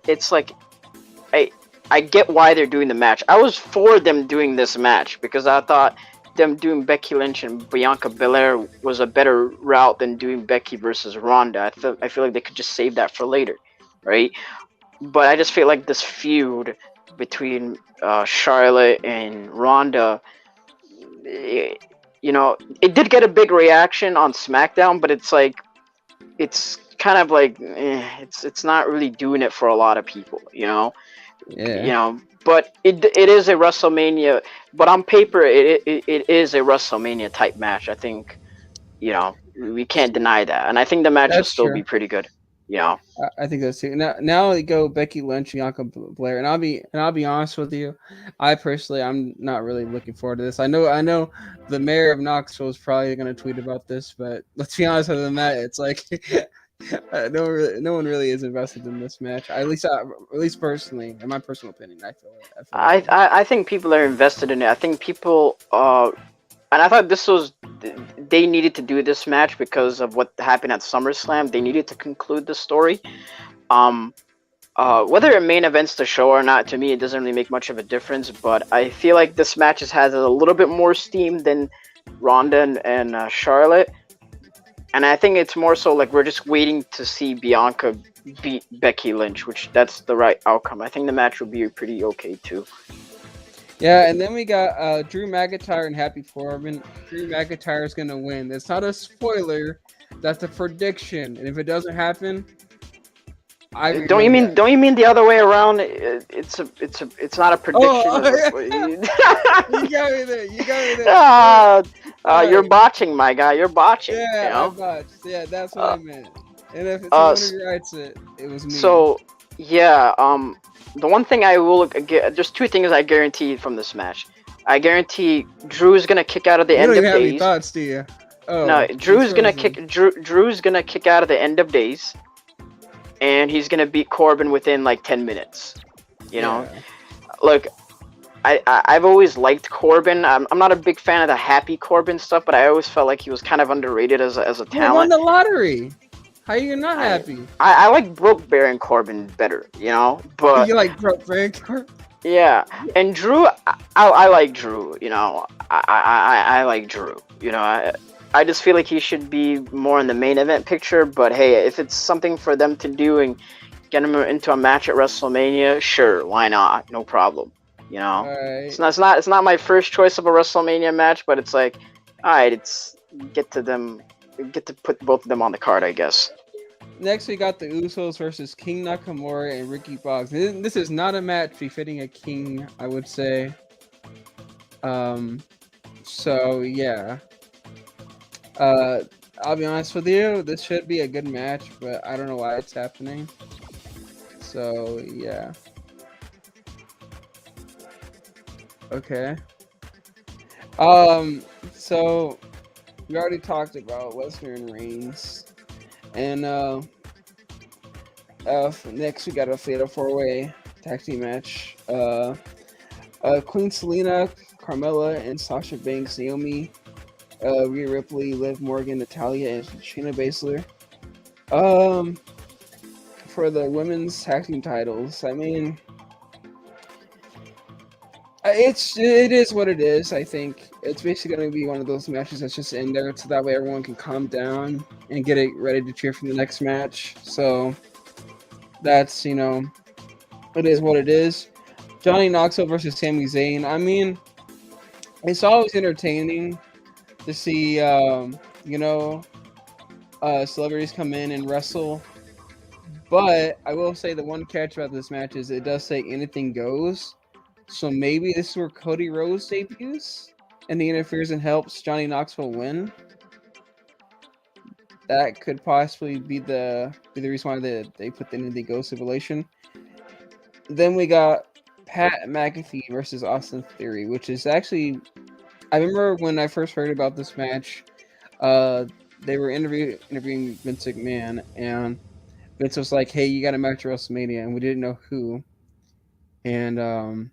E: it's like I get why they're doing the match. I was for them doing this match because I thought them doing Becky Lynch and Bianca Belair was a better route than doing Becky versus Ronda. I feel like they could just save that for later, right? But I just feel like this feud between Charlotte and Ronda, it did get a big reaction on SmackDown, but it's like, it's kind of like, it's not really doing it for a lot of people, But it is a WrestleMania. But on paper, it is a WrestleMania type match. I think, we can't deny that, and I think the match will still be pretty good.
D: I think that's too. Now they go Becky Lynch, Bianca Belair, and I'll be honest with you. I'm not really looking forward to this. I know the mayor of Knoxville is probably going to tweet about this, but let's be honest. Other than that, it's like no one really is invested in this match. At least personally, in my personal opinion,
E: I think people are invested in it. I think people and I thought they needed to do this match because of what happened at SummerSlam. They needed to conclude the story. Whether it main events the show or not, to me, it doesn't really make much of a difference. But I feel like this match has a little bit more steam than Ronda and Charlotte. And I think it's more so like we're just waiting to see Bianca beat Becky Lynch, which that's the right outcome. I think the match will be pretty okay too.
D: Yeah, and then we got Drew McIntyre and Happy Corbin. Drew McIntyre is going to win. That's not a spoiler. That's a prediction. And if it doesn't happen,
E: Don't you mean the other way around? It's not a prediction.
D: You got me there. You got me there.
E: You're botching, my guy. You're botching.
D: Yeah,
E: you know?
D: I botched. Yeah, that's what I meant. And if someone rewrites it, it was me.
E: So yeah, the one thing I will get, there's two things I guarantee from this match. I guarantee Drew's gonna kick out of the end of
D: You don't have any
E: days.
D: thoughts, do you? Oh,
E: No, Drew's gonna kick out of the end of days, and he's gonna beat Corbin within like 10 minutes. You know, look, I've always liked Corbin. I'm not a big fan of the happy Corbin stuff, but I always felt like he was kind of underrated as a talent.
D: He won the lottery. How are you not happy?
E: I like Brooke Bear and Corbin better, you know, but
D: you like Brooke Bear and Corbin?
E: Yeah, and Drew, I like Drew, you know, I like Drew, you know, I just feel like he should be more in the main event picture, but hey, if it's something for them to do and get him into a match at WrestleMania, sure, why not, no problem, you know,
D: Right.
E: it's not my first choice of a WrestleMania match, but it's like, alright, it's, get to put both of them on the card, I guess.
D: Next, we got the Usos versus King Nakamura and Ricky Boggs. This is not a match befitting a king, I would say. So yeah. I'll be honest with you, this should be a good match, but I don't know why it's happening. So yeah. Okay. So we already talked about Lesnar and Reigns. And next we got a Fatal 4-Way tag team match. Queen Selena, Carmella, and Sasha Banks, Naomi, Rhea Ripley, Liv Morgan, Natalya, and Shayna Baszler. For the women's tag team titles, I mean, it is what it is. I think it's basically going to be one of those matches that's just in there, so that way everyone can calm down and get it ready to cheer for the next match. So that's, you know, it is what it is. Johnny Knoxville versus Sami Zayn. I mean, it's always entertaining to see, you know, celebrities come in and wrestle. But I will say the one catch about this match is it does say anything goes. So maybe this is where Cody Rhodes debuts and he interferes and helps Johnny Knoxville win. That could possibly be the reason why they put the anything goes stipulation. Then we got Pat McAfee versus Austin Theory, which is actually, I remember when I first heard about this match, they were interviewing Vince McMahon, and Vince was like, "Hey, you got a match at WrestleMania," and we didn't know who, and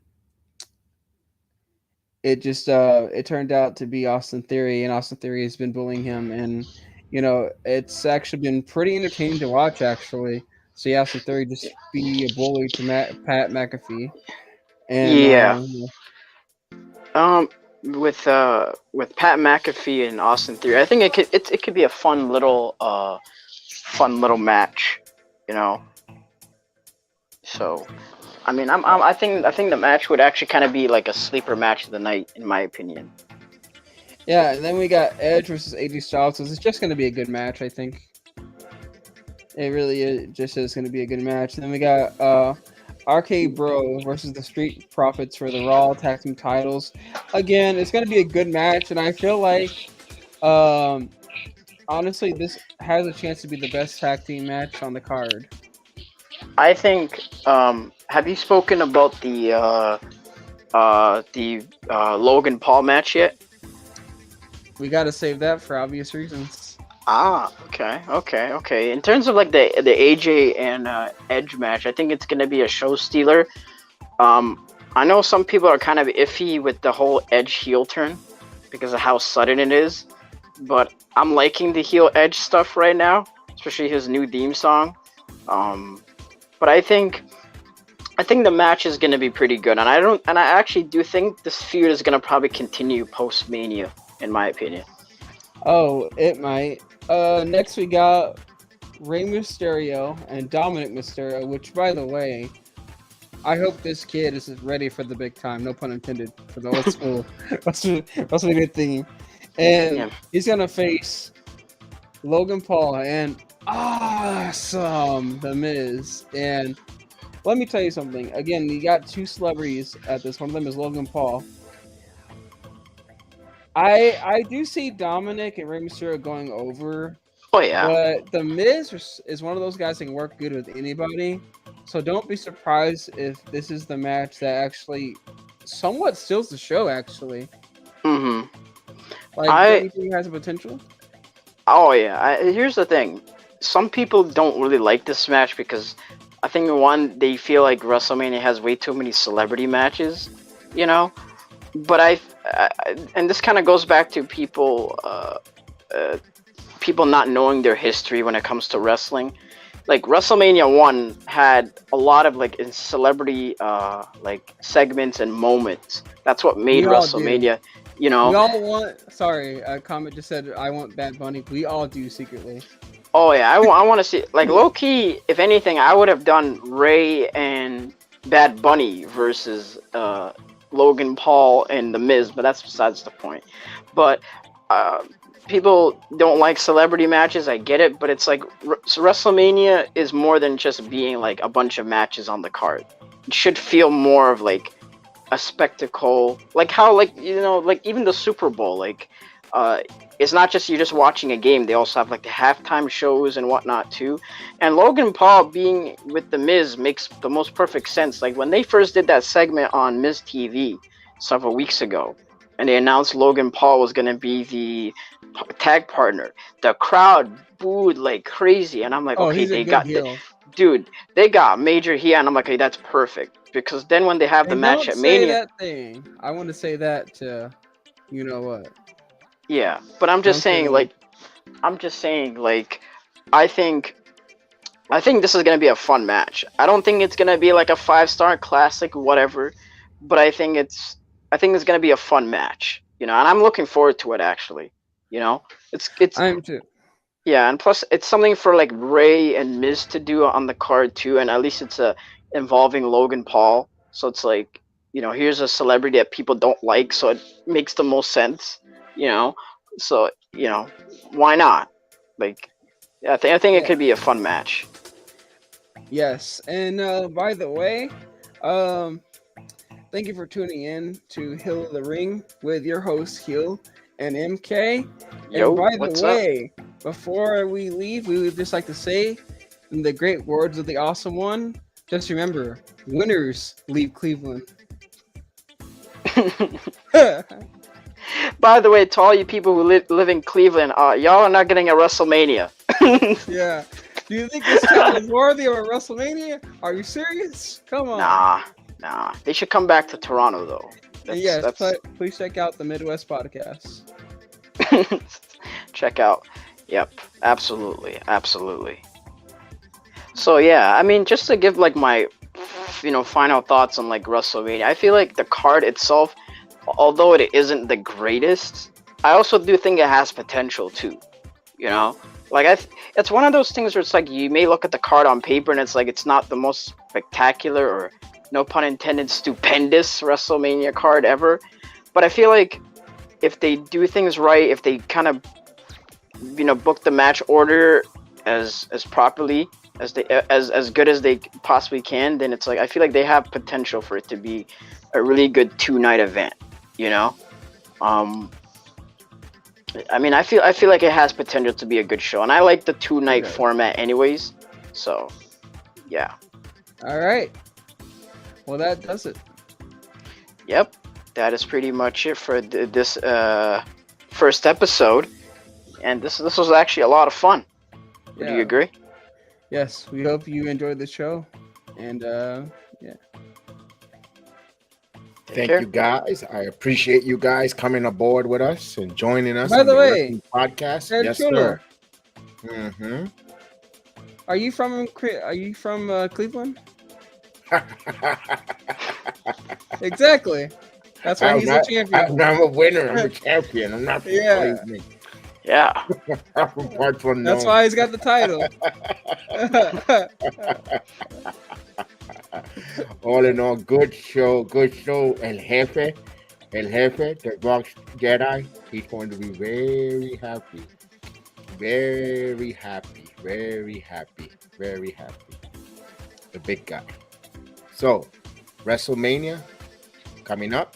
D: it just it turned out to be Austin Theory, and Austin Theory has been bullying him, and you know, it's actually been pretty entertaining to watch, actually. See Austin Theory just be a bully to Pat McAfee. And
E: yeah. With Pat McAfee and Austin Theory, I think it could be a fun little match, you know. So, I mean, I think the match would actually kind of be like a sleeper match of the night, in my opinion.
D: Yeah, and then we got Edge versus AJ Styles. So it's just going to be a good match, I think. It really is, just is going to be a good match. And then we got RK Bro versus the Street Profits for the Raw Tag Team titles. Again, it's going to be a good match, and I feel like, honestly, this has a chance to be the best tag team match on the card.
E: I think. Have you spoken about the Logan Paul match yet?
D: We got to save that for obvious reasons.
E: Ah, okay. In terms of like the AJ and Edge match, I think it's gonna be a show stealer. I know some people are kind of iffy with the whole Edge heel turn because of how sudden it is, but I'm liking the heel Edge stuff right now, especially his new theme song. But I think the match is gonna be pretty good, and I actually do think this feud is gonna probably continue post Mania, in my opinion.
D: Oh, it might. Next we got Rey Mysterio and Dominik Mysterio, which, by the way, I hope this kid is ready for the big time. No pun intended for the old school WrestleMania thing. And he's gonna face Logan Paul, and awesome, The Miz. And let me tell you something. Again, you got two celebrities at this. One of them is Logan Paul. I do see Dominik and Rey Mysterio going over,
E: Oh yeah.
D: but The Miz is one of those guys that can work good with anybody. So don't be surprised if this is the match that actually somewhat steals the show, actually.
E: Mm-hmm.
D: Like, do you think it has a potential?
E: Oh yeah. Here's the thing. Some people don't really like this match because I think one, they feel like WrestleMania has way too many celebrity matches, you know. But and this kind of goes back to people not knowing their history when it comes to wrestling. Like WrestleMania 1 had a lot of like celebrity like segments and moments. That's what made WrestleMania, you know.
D: We all want. Sorry, a comment just said I want Bad Bunny. We all do secretly.
E: Oh yeah, I want to see, like, low key. If anything, I would have done Ray and Bad Bunny versus Logan Paul and The Miz, but that's besides the point. But people don't like celebrity matches. I get it, but it's like WrestleMania is more than just being like a bunch of matches on the card. It should feel more of like a spectacle, like how, like, you know, like even the Super Bowl, like it's not just you're just watching a game. They also have like the halftime shows and whatnot too. And Logan Paul being with The Miz makes the most perfect sense. Like when they first did that segment on Miz TV several weeks ago, and they announced Logan Paul was gonna be the tag partner, the crowd booed like crazy, and I'm like, okay, they got dude, they got major heat, and I'm like, okay, that's perfect, because then when they have the match at Mania,
D: that thing. I want to say that to, you know what?
E: Yeah, but I'm just saying, like, I think this is gonna be a fun match. I don't think it's gonna be like a 5-star classic, whatever, but I think it's gonna be a fun match, you know, and I'm looking forward to it actually. You know, it's.
D: I am too.
E: Yeah, and plus it's something for like Ray and Miz to do on the card too, and at least it's involving Logan Paul. So it's like, you know, here's a celebrity that people don't like, so it makes the most sense, you know. So, you know, why not? Like, I think it could be a fun match.
D: Yes, and by the way, thank you for tuning in to Hill of the Ring with your host Hill and MK.
E: Yo,
D: and by the
E: what's
D: way, before we leave, we would just like to say, in the great words of the awesome one, just remember, winners leave Cleveland.
E: By the way, to all you people who live in Cleveland, y'all are not getting a WrestleMania.
D: Yeah. Do you think this town is worthy of a WrestleMania? Are you serious? Come on.
E: Nah. They should come back to Toronto, though.
D: Please check out the Midwest podcast.
E: Check out. Yep, absolutely. So yeah, I mean, just to give like my, you know, final thoughts on like WrestleMania, I feel like the card itself, although it isn't the greatest, I also do think it has potential too. You know, like it's one of those things where it's like you may look at the card on paper and it's like it's not the most spectacular or, no pun intended, stupendous WrestleMania card ever, but I feel like if they do things right, if they kind of, you know, book the match order as properly as they as good as they possibly can, then it's like I feel like they have potential for it to be a really good 2-night event, you know. I mean, I feel like it has potential to be a good show, and I like the 2-night format anyways. So, yeah.
D: All right. Well, that does it.
E: Yep, that is pretty much it for this first episode, and this was actually a lot of fun. Yeah. Do you agree?
D: Yes, we hope you enjoyed the show, and yeah.
A: Thank you guys. I appreciate you guys coming aboard with us and joining us.
D: By the way,
A: podcast. Yes,
D: sir.
A: Mm-hmm.
D: Are you from Cleveland? Exactly. That's why he's a champion.
A: I'm a winner. I'm a champion. I'm not from Cleveland.
E: Yeah.
A: I'm from parts unknown.
D: That's why he's got the title.
A: All in all, good show. El Jefe, the Box Jedi, he's going to be very happy. Very happy. very happy. Very happy. The big guy. So, WrestleMania coming up.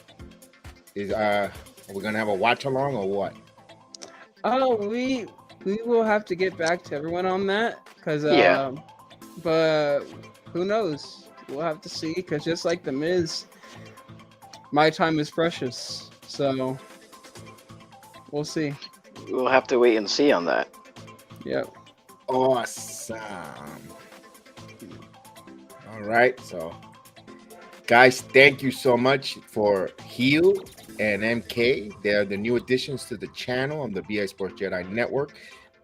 A: Is are we gonna have a watch along or what?
D: Oh, we will have to get back to everyone on that because
E: Yeah.
D: But who knows? We'll have to see because just like the Miz, my time is precious. So we'll see.
E: We'll have to wait and see on that.
D: Yep.
A: Awesome. All right, so guys, thank you so much for Heel and MK. They're the new additions to the channel on the BI Sports Jedi Network.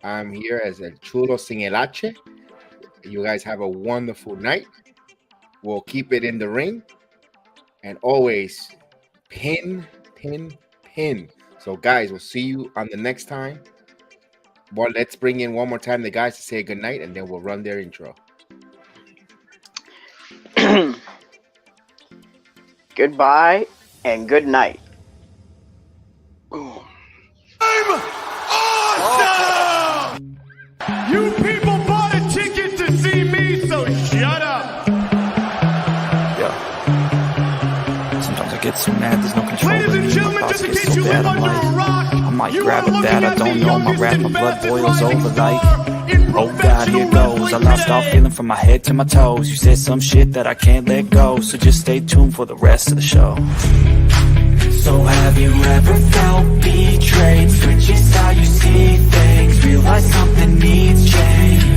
A: I'm here as El Chulo Sin El H. You guys have a wonderful night. We'll keep it in the ring. And always pin. So guys, we'll see you on the next time. Well, let's bring in one more time the guys to say good night, and then we'll run their intro.
E: Goodbye and good night.
B: I'm awesome! You people bought a ticket to see me, so shut up!
C: Yeah. Sometimes I get so mad, there's no control.
B: Ladies and gentlemen, just in case you live under a rock,
C: I might
B: you
C: grab
B: are
C: a bat,
B: looking
C: I
B: at
C: don't
B: the
C: know, my
B: youngest
C: rap,
B: and
C: my blood
B: best
C: boils
B: defining
C: over like,
B: star in
C: oh God,
B: professional
C: here goes. I
B: wrestling
C: lost all
B: today.
C: feeling from my head to my toes. You said some shit that I can't let go, so just stay tuned for the rest of the show. So have you ever felt betrayed? Switches how you see things, realize something needs change.